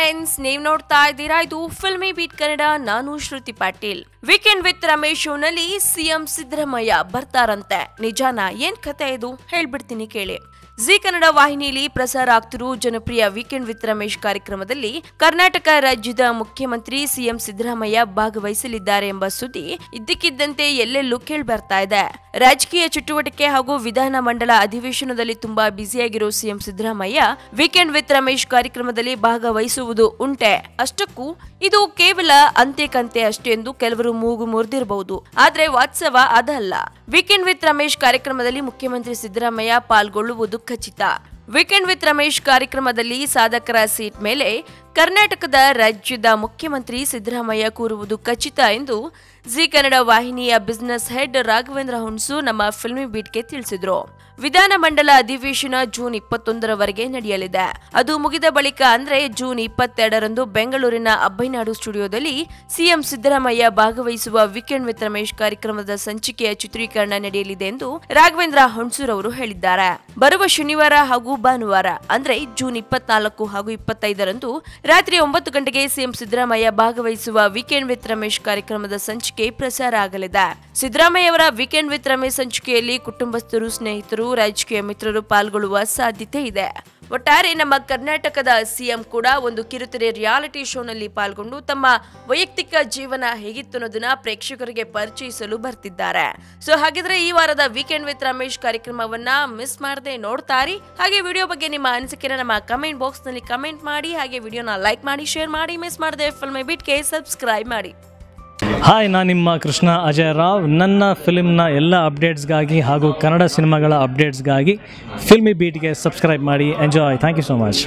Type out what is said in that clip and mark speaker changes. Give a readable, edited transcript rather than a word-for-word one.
Speaker 1: Friends, ನೀವು ನೋಡ್ತಾ ಇದ್ದೀರಾ ಇದು ಫಿಲ್ಮಿ ಬೀಟ್ ಕನ್ನಡ. ನಾನು ಶ್ರುತಿ ಪಾಟೀಲ್. ವೀಕೆಂಡ್ ವಿತ್ ರಮೇಶ್ ಶೋನಲ್ಲಿ ಸಿಎಂ ಸಿದ್ದರಾಮಯ್ಯ ಬರ್ತಾರಂತೆ. ನಿಜಾನಾ? ಏನ್ ಕತೆ ಇದು ಹೇಳ್ಬಿಡ್ತೀನಿ ಕೇಳಿ. ಜಿ ಕನ್ನಡ ವಾಹಿನಿಯಲ್ಲಿ ಪ್ರಸಾರ ಆಗ್ತಿರೋ ಜನಪ್ರಿಯ ವೀಕೆಂಡ್ ವಿತ್ ರಮೇಶ್ ಕಾರ್ಯಕ್ರಮದಲ್ಲಿ ಕರ್ನಾಟಕ ರಾಜ್ಯದ ಮುಖ್ಯಮಂತ್ರಿ ಸಿಎಂ ಸಿದ್ದರಾಮಯ್ಯ ಭಾಗವಹಿಸಲಿದ್ದಾರೆ ಎಂಬ ಸುದ್ದಿ ಇದ್ದಕ್ಕಿದ್ದಂತೆ ಎಲ್ಲೆಲ್ಲೂ ಕೇಳಿ ಬರ್ತಾ ಇದೆ. ರಾಜಕೀಯ ಚಟುವಟಿಕೆ ಹಾಗೂ ವಿಧಾನ ಮಂಡಲ ಅಧಿವೇಶನದಲ್ಲಿ ತುಂಬಾ ಬ್ಯುಸಿಯಾಗಿರೋ CM Siddaramaiah weekend with Ramesh ಕಾರ್ಯಕ್ರಮದಲ್ಲಿ ಭಾಗವಹಿಸುವುದು ಉಂಟೆ. ಅಷ್ಟಕ್ಕೂ ಇದು ಕೇವಲ ಅಂತೆ ಕಂತೆ ಅಷ್ಟೇ ಎಂದು ಕೆಲವರು ಮೂಗು ಮುರಿದಿರಬಹುದು. ಆದ್ರೆ ವಾಸ್ತವ ಅದಲ್ಲ. ವೀಕೆಂಡ್ ವಿತ್ ರಮೇಶ್ ಕಾರ್ಯಕ್ರಮದಲ್ಲಿ ಮುಖ್ಯಮಂತ್ರಿ ಸಿದ್ದರಾಮಯ್ಯ ಪಾಲ್ಗೊಳ್ಳುವುದು ಖಚಿತ. ವೀಕೆಂಡ್ ವಿತ್ ರಮೇಶ್ ಕಾರ್ಯಕ್ರಮದಲ್ಲಿ ಸಾಧಕರ ಸೀಟ್ ಮೇಲೆ ಕರ್ನಾಟಕದ ರಾಜ್ಯದ ಮುಖ್ಯಮಂತ್ರಿ ಸಿದ್ದರಾಮಯ್ಯ ಕೂರುವುದು ಖಚಿತ ಎಂದು ಜಿ ಕನ್ನಡ ವಾಹಿನಿಯ ಬಿಸಿನೆಸ್ ಹೆಡ್ ರಾಘವೇಂದ್ರ ಹುಣಸು ನಮ್ಮ ಫಿಲ್ಮಿ ಬೀಟ್ಗೆ ತಿಳಿಸಿದ್ರು. ವಿಧಾನ ಮಂಡಲ ಅಧಿವೇಶನ ಜೂನ್ 21ರವರೆಗೆ ನಡೆಯಲಿದೆ. ಅದು ಮುಗಿದ ಬಳಿಕ ಅಂದ್ರೆ ಜೂನ್ 22ರಂದು ಬೆಂಗಳೂರಿನ ಅಬ್ಬೈನಾಡು ಸ್ಟುಡಿಯೋದಲ್ಲಿ ಸಿಎಂ ಸಿದ್ದರಾಮಯ್ಯ ಭಾಗವಹಿಸುವ ವೀಕೆಂಡ್ ವಿತ್ ರಮೇಶ್ ಕಾರ್ಯಕ್ರಮದ ಸಂಚಿಕೆಯ ಚಿತ್ರೀಕರಣ ನಡೆಯಲಿದೆ ಎಂದು ರಾಘವೇಂದ್ರ ಹುಣಸೂರವರು ಹೇಳಿದ್ದಾರೆ. ಬರುವ ಶನಿವಾರ ಹಾಗೂ ಭಾನುವಾರ ಅಂದ್ರೆ ಜೂನ್ 24 ಹಾಗೂ 25ರಂದು ರಾತ್ರಿ 9 ಗಂಟೆಗೆ ಸಿಎಂ ಸಿದ್ದರಾಮಯ್ಯ ಭಾಗವಹಿಸುವ ವೀಕೆಂಡ್ ವಿತ್ ರಮೇಶ್ ಕಾರ್ಯಕ್ರಮದ ಸಂಚಿಕೆ ಪ್ರಸಾರ ಆಗಲಿದೆ. ಸಿದ್ದರಾಮಯ್ಯ ಅವರ ವೀಕೆಂಡ್ ವಿತ್ ರಮೇಶ್ ಸಂಚಿಕೆಯಲ್ಲಿ ಕುಟುಂಬಸ್ಥರು, ಸ್ನೇಹಿತರು, ರಾಜಕೀಯ ಮಿತ್ರರು ಪಾಲ್ಗೊಳ್ಳುವ ಸಾಧ್ಯತೆ ಇದೆ. ಒಟ್ಟಾರೆ ನಮ್ಮ ಕರ್ನಾಟಕದ ಸಿಎಂ ಕೂಡ ಒಂದು ಕಿರುತೆರೆ ರಿಯಾಲಿಟಿ ಶೋನಲ್ಲಿ ಪಾಲ್ಗೊಂಡು ತಮ್ಮ ವೈಯಕ್ತಿಕ ಜೀವನ ಹೇಗಿತ್ತು ಅನ್ನೋದನ್ನ ಪ್ರೇಕ್ಷಕರಿಗೆ ಪರಿಚಯಿಸಲು ಬರ್ತಿದ್ದಾರೆ. ಸೊ ಹಾಗಿದ್ರೆ ಈ ವಾರದ ವೀಕೆಂಡ್ ವಿತ್ ರಮೇಶ್ ಕಾರ್ಯಕ್ರಮವನ್ನ ಮಿಸ್ ಮಾಡದೆ ನೋಡ್ತಾರಿ. ಹಾಗೆ ವಿಡಿಯೋ ಬಗ್ಗೆ ನಿಮ್ಮ ಅನಿಸಿಕೆನ ನಮ್ಮ ಕಮೆಂಟ್ ಬಾಕ್ಸ್ ನಲ್ಲಿ ಕಮೆಂಟ್ ಮಾಡಿ. ಹಾಗೆ ವಿಡಿಯೋನ ಲೈಕ್ ಮಾಡಿ, ಶೇರ್ ಮಾಡಿ, ಮಿಸ್ ಮಾಡದೆ ಫಿಲ್ಮಿ ಬೀಟ್ಗೆ ಸಬ್ಸ್ಕ್ರೈಬ್ ಮಾಡಿ.
Speaker 2: ಹಾಯ್, ನಾನು ನಿಮ್ಮ ಕೃಷ್ಣ ಅಜಯ್ ರಾವ್. ನನ್ನ ಫಿಲ್ಮ್ನ ಎಲ್ಲ ಅಪ್ಡೇಟ್ಸ್ಗಾಗಿ ಹಾಗೂ ಕನ್ನಡ ಸಿನಿಮಾಗಳ ಅಪ್ಡೇಟ್ಸ್ಗಾಗಿ ಫಿಲ್ಮಿ ಬೀಟ್ಗೆ ಸಬ್ಸ್ಕ್ರೈಬ್ ಮಾಡಿ. Enjoy. Thank you so much.